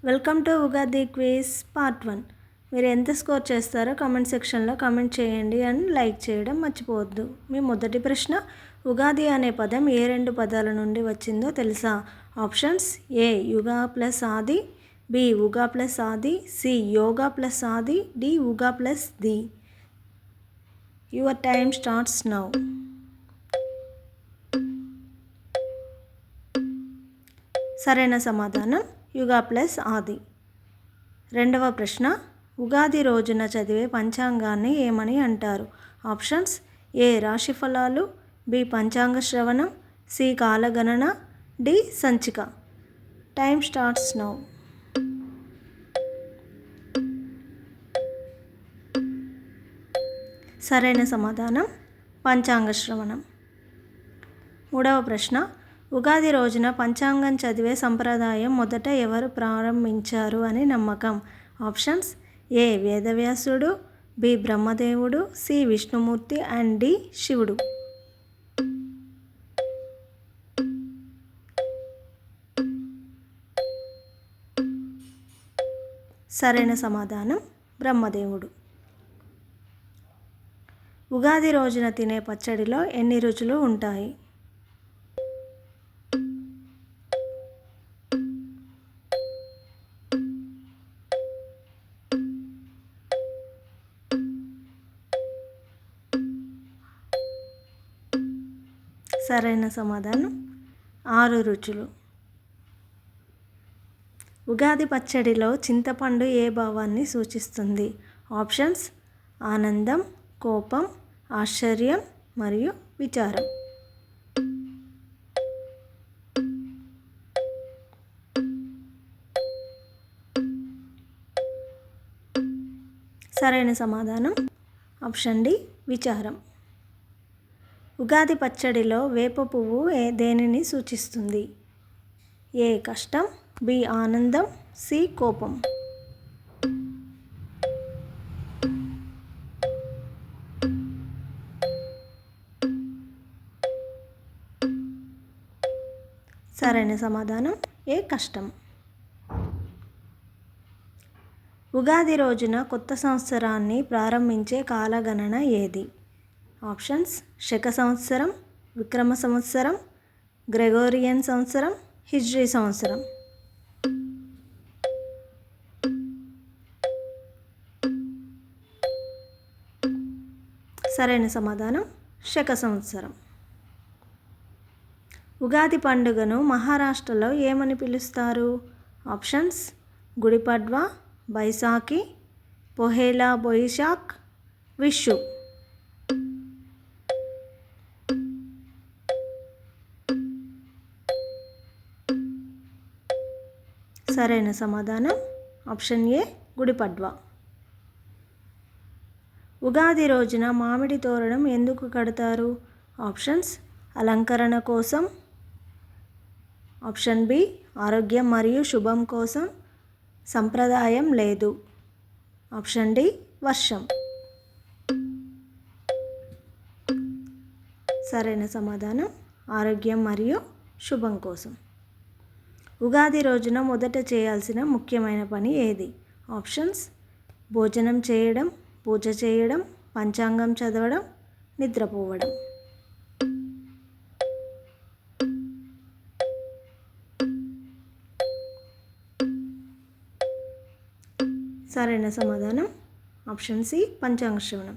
Welcome to Ugadi quiz part 1. మీరు ఎంత score చేస్తారో కామెంట్ సెక్షన్లో కామెంట్ చేయండి అండ్ లైక్ చేయడం మర్చిపోవద్దు. మీ మొదటి ప్రశ్న, ఉగాది అనే పదం ఏ రెండు పదాల నుండి వచ్చిందో తెలుసా? ఆప్షన్స్: ఏ యుగా ప్లస్ ఆది, బి ఉగా ప్లస్ ఆది, సి యోగా ప్లస్ ఆది, డి ఉగా ప్లస్ ది. Your time starts now. సరైన సమాధానం యుగా ప్లస్ ఆది. రెండవ ప్రశ్న, ఉగాది రోజున చదివే పంచాంగాన్ని ఏమని అంటారు? ఆప్షన్స్: ఏ రాశి ఫలాలు, బి పంచాంగ శ్రవణం, సి కాలగణన, డి సంచిక. Time starts now. సరైన సమాధానం పంచాంగ శ్రవణం. మూడవ ప్రశ్న, ఉగాది రోజున పంచాంగం చదివే సంప్రదాయం మొదట ఎవరు ప్రారంభించారు అని నమ్మకం? ఆప్షన్స్: ఏ వేదవ్యాసుడు, బి బ్రహ్మదేవుడు, సి విష్ణుమూర్తి అండ్ డి శివుడు. సరైన సమాధానం బ్రహ్మదేవుడు. ఉగాది రోజున తినే పచ్చడిలో ఎన్ని రుచులు ఉంటాయి? సరైన సమాధానం 6 రుచులు. ఉగాది పచ్చడిలో చింతపండు ఏ భావాన్ని సూచిస్తుంది? ఆప్షన్స్: ఆనందం, కోపం, ఆశ్చర్యం మరియు విచారం. సరైన సమాధానం ఆప్షన్ డి విచారం. ఉగాది పచ్చడిలో వేప పువ్వు దేనిని సూచిస్తుంది? ఏ కష్టం, బి ఆనందం, సి కోపం. సరైన సమాధానం ఏ కష్టం. ఉగాది రోజున కొత్త సంవత్సరాన్ని ప్రారంభించే కాలగణన ఏది? ఆప్షన్స్: శక సంవత్సరం, విక్రమ సంవత్సరం, గ్రెగోరియన్ సంవత్సరం, హిజ్రీ సంవత్సరం. సరైన సమాధానం శక సంవత్సరం. ఉగాది పండుగను మహారాష్ట్రలో ఏమని పిలుస్తారు? ఆప్షన్స్: గుడిపడ్వా, బైసాఖి, పొహేలా బొయిశాఖ్, విషు. సరైన సమాధానం ఆప్షన్ ఏ గుడిపడ్వా. ఉగాది రోజున మామిడి తోరణం ఎందుకు కడతారు? ఆప్షన్స్: అలంకరణ కోసం, ఆప్షన్ బి ఆరోగ్యం మరియు శుభం కోసం, సంప్రదాయం లేదు, ఆప్షన్ డి వర్షం. సరైన సమాధానం ఆరోగ్యం మరియు శుభం కోసం. ఉగాది రోజున మొదట చేయాల్సిన ముఖ్యమైన పని ఏది? ఆప్షన్స్: భోజనం చేయడం, పూజ చేయడం, పంచాంగం చదవడం, నిద్రపోవడం. సరైన సమాధానం ఆప్షన్ సి పంచాంగ శ్రవణం.